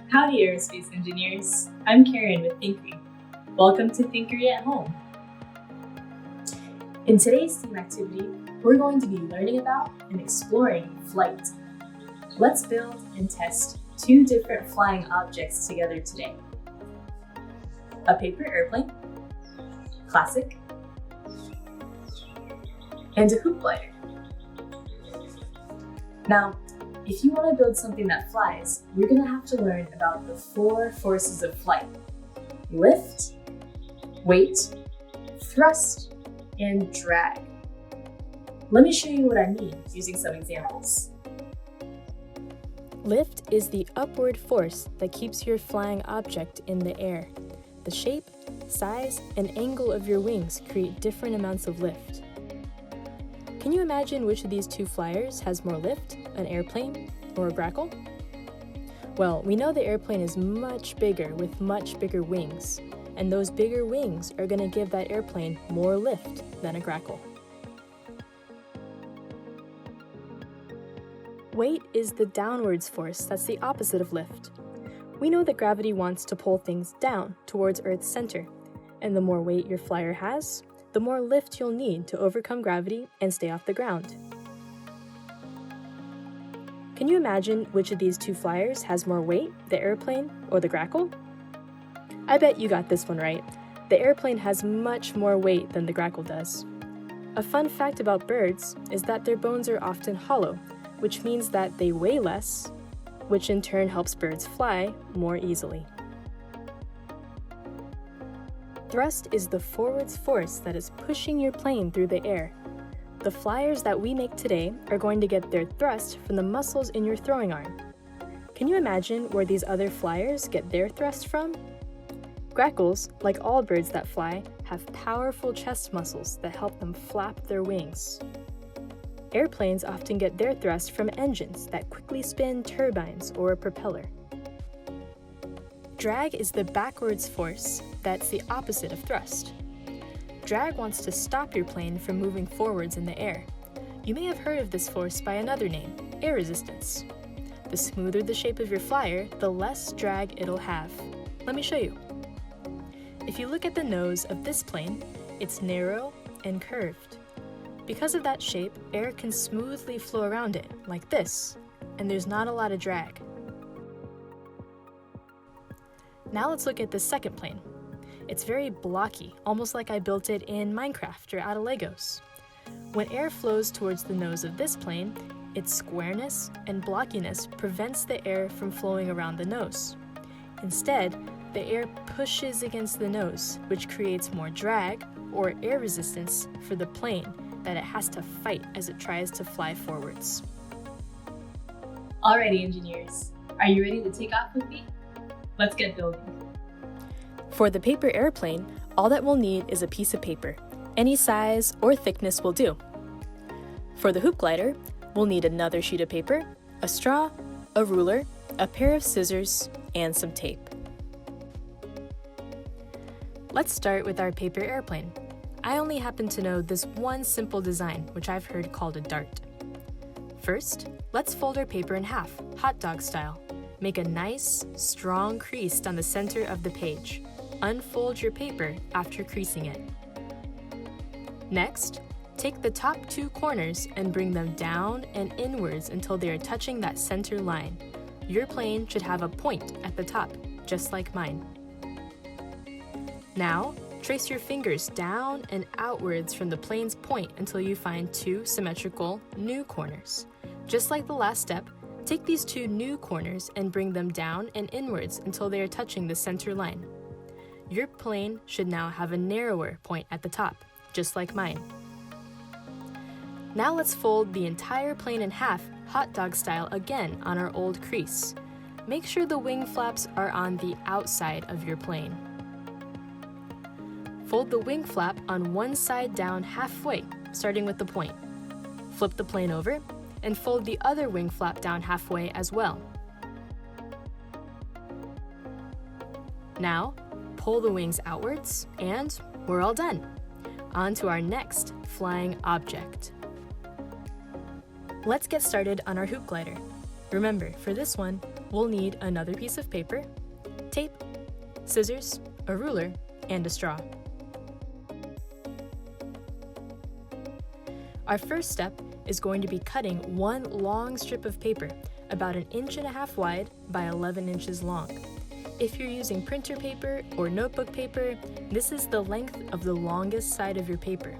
Howdy, aerospace engineers. I'm Karen with Thinkery. Welcome to Thinkery at Home. In today's team activity, we're going to be learning about and exploring flight. Let's build and test two different flying objects together today. A paper airplane, classic, and a hoop glider. Now, if you want to build something that flies, you're going to have to learn about the four forces of flight: lift, weight, thrust, and drag. Let me show you what I mean using some examples. Lift is the upward force that keeps your flying object in the air. The shape, size, and angle of your wings create different amounts of lift. Can you imagine which of these two flyers has more lift, an airplane or a grackle? Well, we know the airplane is much bigger with much bigger wings, and those bigger wings are going to give that airplane more lift than a grackle. Weight is the downwards force that's the opposite of lift. We know that gravity wants to pull things down towards Earth's center, and the more weight your flyer has, the more lift you'll need to overcome gravity and stay off the ground. Can you imagine which of these two flyers has more weight, the airplane or the grackle? I bet you got this one right. The airplane has much more weight than the grackle does. A fun fact about birds is that their bones are often hollow, which means that they weigh less, which in turn helps birds fly more easily. Thrust is the forwards force that is pushing your plane through the air. The flyers that we make today are going to get their thrust from the muscles in your throwing arm. Can you imagine where these other flyers get their thrust from? Grackles, like all birds that fly, have powerful chest muscles that help them flap their wings. Airplanes often get their thrust from engines that quickly spin turbines or a propeller. Drag is the backwards force that's the opposite of thrust. Drag wants to stop your plane from moving forwards in the air. You may have heard of this force by another name, air resistance. The smoother the shape of your flyer, the less drag it'll have. Let me show you. If you look at the nose of this plane, it's narrow and curved. Because of that shape, air can smoothly flow around it, like this, and there's not a lot of drag. Now let's look at the second plane. It's very blocky, almost like I built it in Minecraft or out of Legos. When air flows towards the nose of this plane, its squareness and blockiness prevents the air from flowing around the nose. Instead, the air pushes against the nose, which creates more drag, or air resistance, for the plane that it has to fight as it tries to fly forwards. Alrighty, engineers, are you ready to take off with me? Let's get building. For the paper airplane, all that we'll need is a piece of paper. Any size or thickness will do. For the hoop glider, we'll need another sheet of paper, a straw, a ruler, a pair of scissors, and some tape. Let's start with our paper airplane. I only happen to know this one simple design, which I've heard called a dart. First, let's fold our paper in half, hot dog style. Make a nice, strong crease down the center of the page. Unfold your paper after creasing it. Next, take the top two corners and bring them down and inwards until they are touching that center line. Your plane should have a point at the top, just like mine. Now, trace your fingers down and outwards from the plane's point until you find two symmetrical new corners. Just like the last step, take these two new corners and bring them down and inwards until they are touching the center line. Your plane should now have a narrower point at the top, just like mine. Now let's fold the entire plane in half, hot dog style again on our old crease. Make sure the wing flaps are on the outside of your plane. Fold the wing flap on one side down halfway, starting with the point. Flip the plane over and fold the other wing flap down halfway as well. Now, pull the wings outwards and we're all done. On to our next flying object. Let's get started on our hoop glider. Remember, for this one, we'll need another piece of paper, tape, scissors, a ruler, and a straw. Our first step is going to be cutting one long strip of paper, about 1.5 inches wide by 11 inches long. If you're using printer paper or notebook paper, this is the length of the longest side of your paper.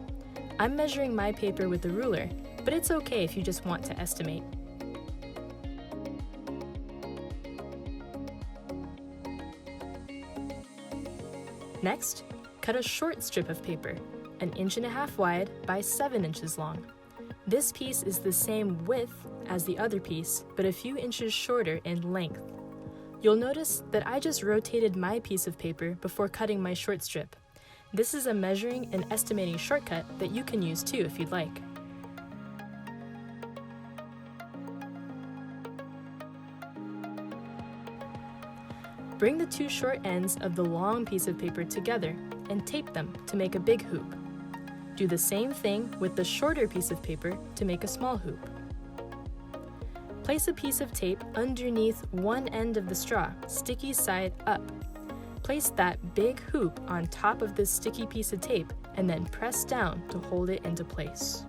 I'm measuring my paper with a ruler, but it's okay if you just want to estimate. Next, cut a short strip of paper, 1.5 inches wide by 7 inches long. This piece is the same width as the other piece, but a few inches shorter in length. You'll notice that I just rotated my piece of paper before cutting my short strip. This is a measuring and estimating shortcut that you can use too if you'd like. Bring the two short ends of the long piece of paper together and tape them to make a big hoop. Do the same thing with the shorter piece of paper to make a small hoop. Place a piece of tape underneath one end of the straw, sticky side up. Place that big hoop on top of this sticky piece of tape and then press down to hold it into place.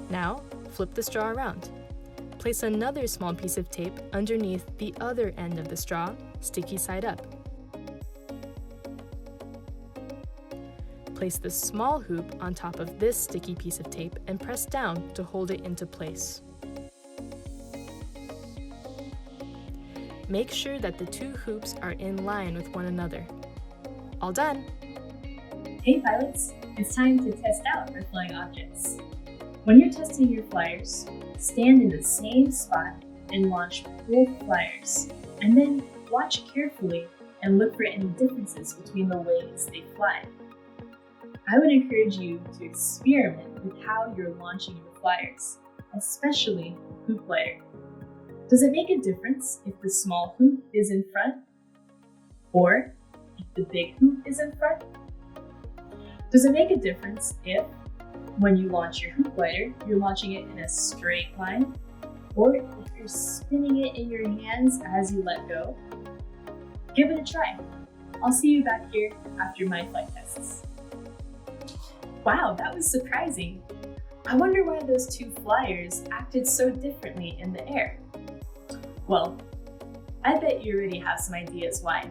Now, flip the straw around. Place another small piece of tape underneath the other end of the straw, sticky side up. Place the small hoop on top of this sticky piece of tape and press down to hold it into place. Make sure that the two hoops are in line with one another. All done! Hey pilots, it's time to test out our flying objects. When you're testing your flyers, stand in the same spot and launch both flyers, and then watch carefully and look for any differences between the ways they fly. I would encourage you to experiment with how you're launching your flyers, especially hoop glider. Does it make a difference if the small hoop is in front or if the big hoop is in front? Does it make a difference if, when you launch your hoop glider, you're launching it in a straight line, or if you're spinning it in your hands as you let go? Give it a try. I'll see you back here after my flight tests. Wow, that was surprising. I wonder why those two flyers acted so differently in the air. Well, I bet you already have some ideas why.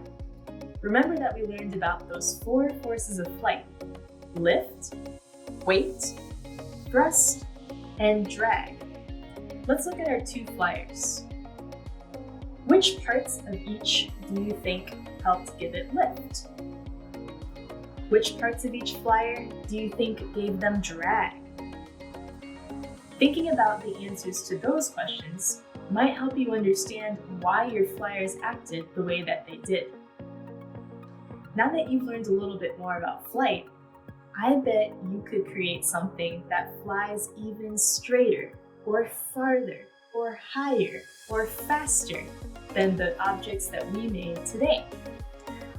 Remember that we learned about those 4 forces of flight: lift, weight, thrust, and drag. Let's look at our two flyers. Which parts of each do you think helped give it lift? Which parts of each flyer do you think gave them drag? Thinking about the answers to those questions might help you understand why your flyers acted the way that they did. Now that you've learned a little bit more about flight, I bet you could create something that flies even straighter, or farther, or higher, or faster than the objects that we made today.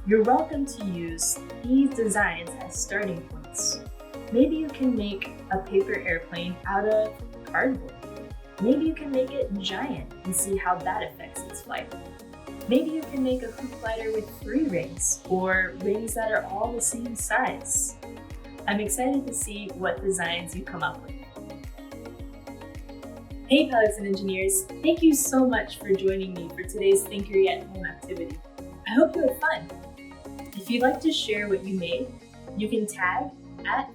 You're welcome to use these designs as starting points. Maybe you can make a paper airplane out of cardboard. Maybe you can make it giant and see how that affects its flight. Maybe you can make a hoop glider with 3 rings, or rings that are all the same size. I'm excited to see what designs you come up with. Hey pilots and engineers, thank you so much for joining me for today's Thinkery at Home activity. I hope you had fun. If you'd like to share what you made, you can tag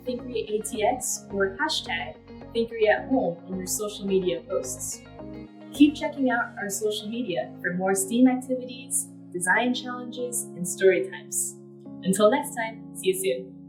@ThinkeryATX or hashtag #ThinkeryAtHome in your social media posts. Keep checking out our social media for more STEAM activities, design challenges, and story times. Until next time, see you soon.